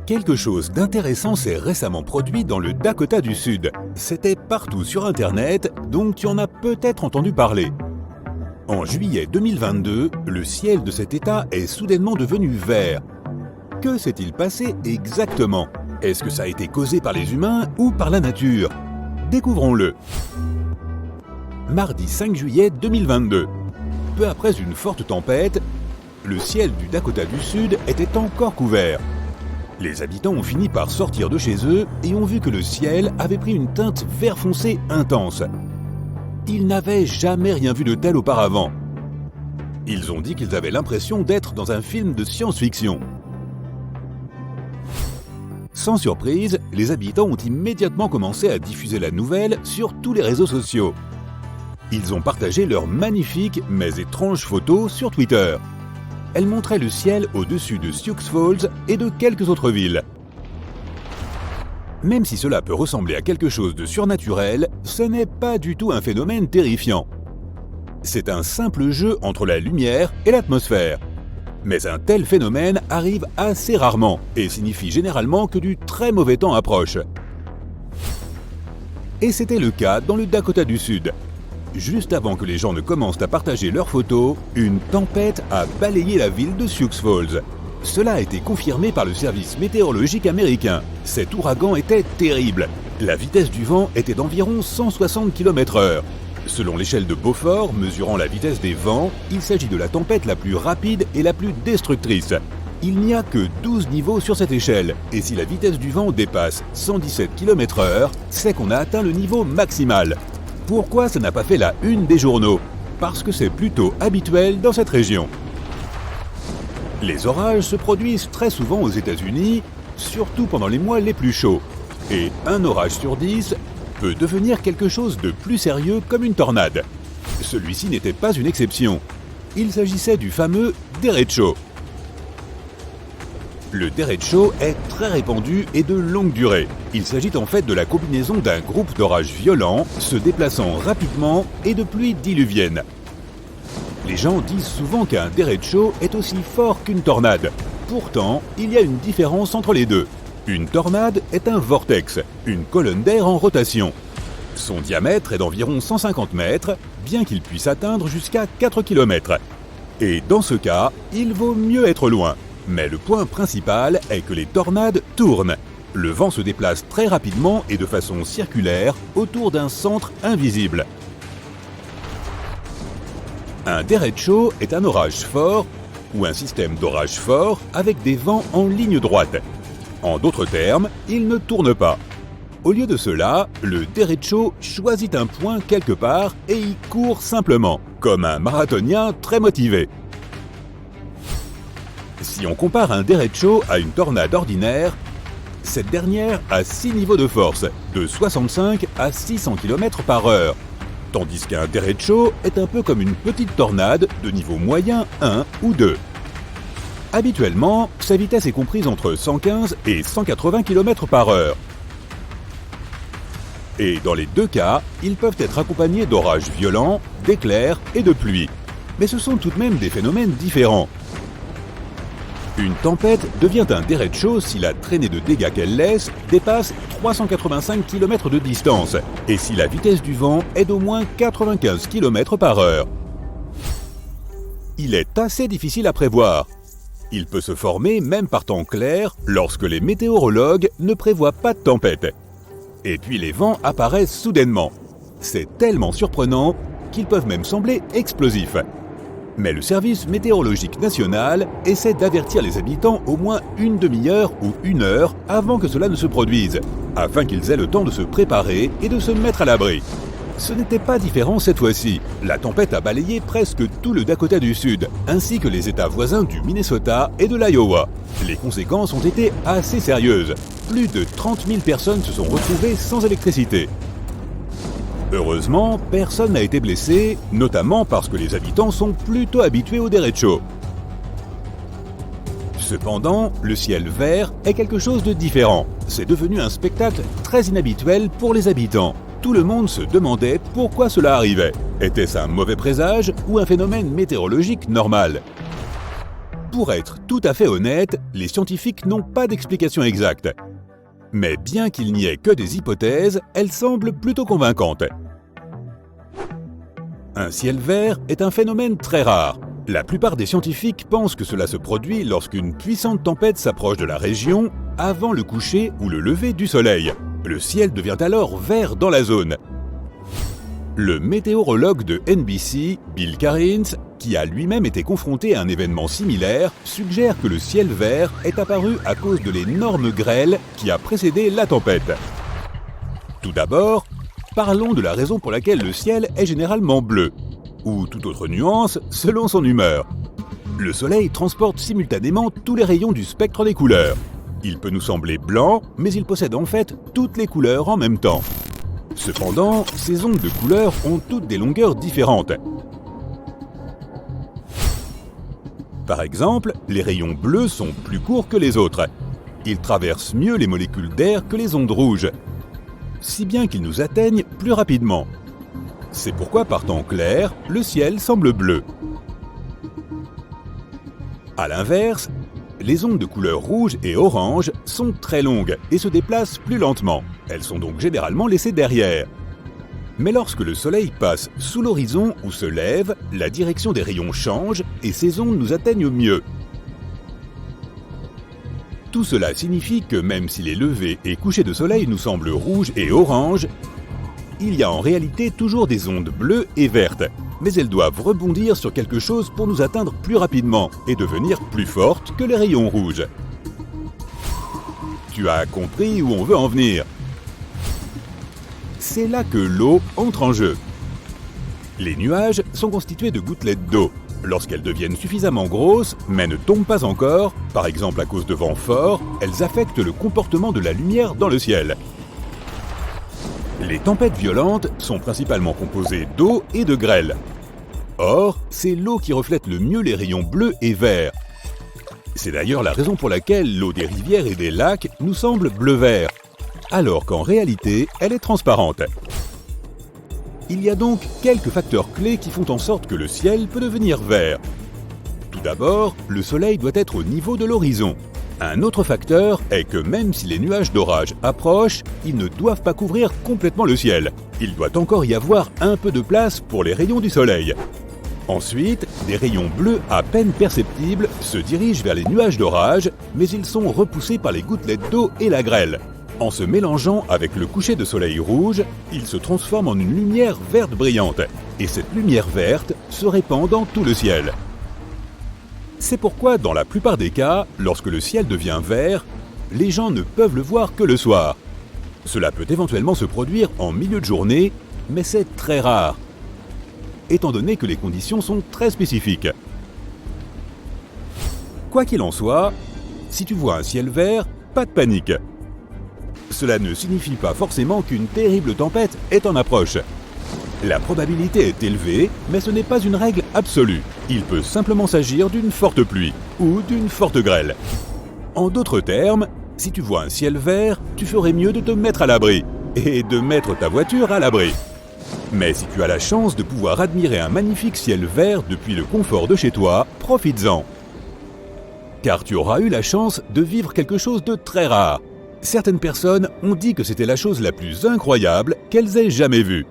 Quelque chose d'intéressant s'est récemment produit dans le Dakota du Sud. C'était partout sur Internet, donc tu en as peut-être entendu parler. En juillet 2022, le ciel de cet État est soudainement devenu vert. Que s'est-il passé exactement? Est-ce que ça a été causé par les humains ou par la nature? Découvrons-le. Mardi 5 juillet 2022. Peu après une forte tempête, le ciel du Dakota du Sud était encore couvert. Les habitants ont fini par sortir de chez eux et ont vu que le ciel avait pris une teinte vert foncé intense. Ils n'avaient jamais rien vu de tel auparavant. Ils ont dit qu'ils avaient l'impression d'être dans un film de science-fiction. Sans surprise, les habitants ont immédiatement commencé à diffuser la nouvelle sur tous les réseaux sociaux. Ils ont partagé leurs magnifiques mais étranges photos sur Twitter. Elles montraient le ciel au-dessus de Sioux Falls et de quelques autres villes. Même si cela peut ressembler à quelque chose de surnaturel, ce n'est pas du tout un phénomène terrifiant. C'est un simple jeu entre la lumière et l'atmosphère. Mais un tel phénomène arrive assez rarement et signifie généralement que du très mauvais temps approche. Et c'était le cas dans le Dakota du Sud. Juste avant que les gens ne commencent à partager leurs photos, une tempête a balayé la ville de Sioux Falls. Cela a été confirmé par le service météorologique américain. Cet ouragan était terrible. La vitesse du vent était d'environ 160 km/h. Selon l'échelle de Beaufort, mesurant la vitesse des vents, il s'agit de la tempête la plus rapide et la plus destructrice. Il n'y a que 12 niveaux sur cette échelle, et si la vitesse du vent dépasse 117 km/h, c'est qu'on a atteint le niveau maximal. Pourquoi ça n'a pas fait la une des journaux? Parce que c'est plutôt habituel dans cette région. Les orages se produisent très souvent aux États-Unis, surtout pendant les mois les plus chauds. Et un orage sur 10 peut devenir quelque chose de plus sérieux comme une tornade. Celui-ci n'était pas une exception. Il s'agissait du fameux derecho. Le derecho est très répandu et de longue durée. Il s'agit en fait de la combinaison d'un groupe d'orages violents se déplaçant rapidement et de pluies diluviennes. Les gens disent souvent qu'un derecho est aussi fort qu'une tornade. Pourtant, il y a une différence entre les deux. Une tornade est un vortex, une colonne d'air en rotation. Son diamètre est d'environ 150 mètres, bien qu'il puisse atteindre jusqu'à 4 km. Et dans ce cas, il vaut mieux être loin. Mais le point principal est que les tornades tournent. Le vent se déplace très rapidement et de façon circulaire autour d'un centre invisible. Un derecho est un orage fort ou un système d'orage fort avec des vents en ligne droite. En d'autres termes, il ne tourne pas. Au lieu de cela, le derecho choisit un point quelque part et y court simplement, comme un marathonien très motivé. Si on compare un derecho à une tornade ordinaire, cette dernière a 6 niveaux de force, de 65 à 600 km/h, tandis qu'un derecho est un peu comme une petite tornade de niveau moyen 1 ou 2. Habituellement, sa vitesse est comprise entre 115 et 180 km/h. Et dans les deux cas, ils peuvent être accompagnés d'orages violents, d'éclairs et de pluie. Mais ce sont tout de même des phénomènes différents. Une tempête devient un derecho si la traînée de dégâts qu'elle laisse dépasse 385 km de distance et si la vitesse du vent est d'au moins 95 km/h. Il est assez difficile à prévoir. Il peut se former même par temps clair lorsque les météorologues ne prévoient pas de tempête. Et puis les vents apparaissent soudainement. C'est tellement surprenant qu'ils peuvent même sembler explosifs. Mais le service météorologique national essaie d'avertir les habitants au moins une demi-heure ou une heure avant que cela ne se produise, afin qu'ils aient le temps de se préparer et de se mettre à l'abri. Ce n'était pas différent cette fois-ci. La tempête a balayé presque tout le Dakota du Sud, ainsi que les États voisins du Minnesota et de l'Iowa. Les conséquences ont été assez sérieuses. Plus de 30 000 personnes se sont retrouvées sans électricité. Heureusement, personne n'a été blessé, notamment parce que les habitants sont plutôt habitués au derecho. Cependant, le ciel vert est quelque chose de différent. C'est devenu un spectacle très inhabituel pour les habitants. Tout le monde se demandait pourquoi cela arrivait. Était-ce un mauvais présage ou un phénomène météorologique normal? Pour être tout à fait honnête, les scientifiques n'ont pas d'explication exacte. Mais bien qu'il n'y ait que des hypothèses, elles semblent plutôt convaincantes. Un ciel vert est un phénomène très rare. La plupart des scientifiques pensent que cela se produit lorsqu'une puissante tempête s'approche de la région avant le coucher ou le lever du soleil. Le ciel devient alors vert dans la zone. Le météorologue de NBC, Bill Karins, qui a lui-même été confronté à un événement similaire, suggère que le ciel vert est apparu à cause de l'énorme grêle qui a précédé la tempête. Tout d'abord, parlons de la raison pour laquelle le ciel est généralement bleu, ou toute autre nuance selon son humeur. Le soleil transporte simultanément tous les rayons du spectre des couleurs. Il peut nous sembler blanc, mais il possède en fait toutes les couleurs en même temps. Cependant, ces ondes de couleurs ont toutes des longueurs différentes. Par exemple, les rayons bleus sont plus courts que les autres. Ils traversent mieux les molécules d'air que les ondes rouges, si bien qu'ils nous atteignent plus rapidement. C'est pourquoi par temps clair, le ciel semble bleu. À l'inverse, les ondes de couleur rouge et orange sont très longues et se déplacent plus lentement. Elles sont donc généralement laissées derrière. Mais lorsque le soleil passe sous l'horizon ou se lève, la direction des rayons change et ces ondes nous atteignent mieux. Tout cela signifie que même si les levées et couchers de soleil nous semblent rouges et oranges, il y a en réalité toujours des ondes bleues et vertes, mais elles doivent rebondir sur quelque chose pour nous atteindre plus rapidement et devenir plus fortes que les rayons rouges. Tu as compris où on veut en venir? C'est là que l'eau entre en jeu. Les nuages sont constitués de gouttelettes d'eau. Lorsqu'elles deviennent suffisamment grosses, mais ne tombent pas encore, par exemple à cause de vents forts, elles affectent le comportement de la lumière dans le ciel. Les tempêtes violentes sont principalement composées d'eau et de grêle. Or, c'est l'eau qui reflète le mieux les rayons bleus et verts. C'est d'ailleurs la raison pour laquelle l'eau des rivières et des lacs nous semble bleu-vert, alors qu'en réalité, elle est transparente. Il y a donc quelques facteurs clés qui font en sorte que le ciel peut devenir vert. Tout d'abord, le soleil doit être au niveau de l'horizon. Un autre facteur est que même si les nuages d'orage approchent, ils ne doivent pas couvrir complètement le ciel. Il doit encore y avoir un peu de place pour les rayons du soleil. Ensuite, des rayons bleus à peine perceptibles se dirigent vers les nuages d'orage, mais ils sont repoussés par les gouttelettes d'eau et la grêle. En se mélangeant avec le coucher de soleil rouge, ils se transforment en une lumière verte brillante, et cette lumière verte se répand dans tout le ciel. C'est pourquoi, dans la plupart des cas, lorsque le ciel devient vert, les gens ne peuvent le voir que le soir. Cela peut éventuellement se produire en milieu de journée, mais c'est très rare, étant donné que les conditions sont très spécifiques. Quoi qu'il en soit, si tu vois un ciel vert, pas de panique. Cela ne signifie pas forcément qu'une terrible tempête est en approche. La probabilité est élevée, mais ce n'est pas une règle absolue. Il peut simplement s'agir d'une forte pluie ou d'une forte grêle. En d'autres termes, si tu vois un ciel vert, tu ferais mieux de te mettre à l'abri et de mettre ta voiture à l'abri. Mais si tu as la chance de pouvoir admirer un magnifique ciel vert depuis le confort de chez toi, profites-en. Car tu auras eu la chance de vivre quelque chose de très rare. Certaines personnes ont dit que c'était la chose la plus incroyable qu'elles aient jamais vue.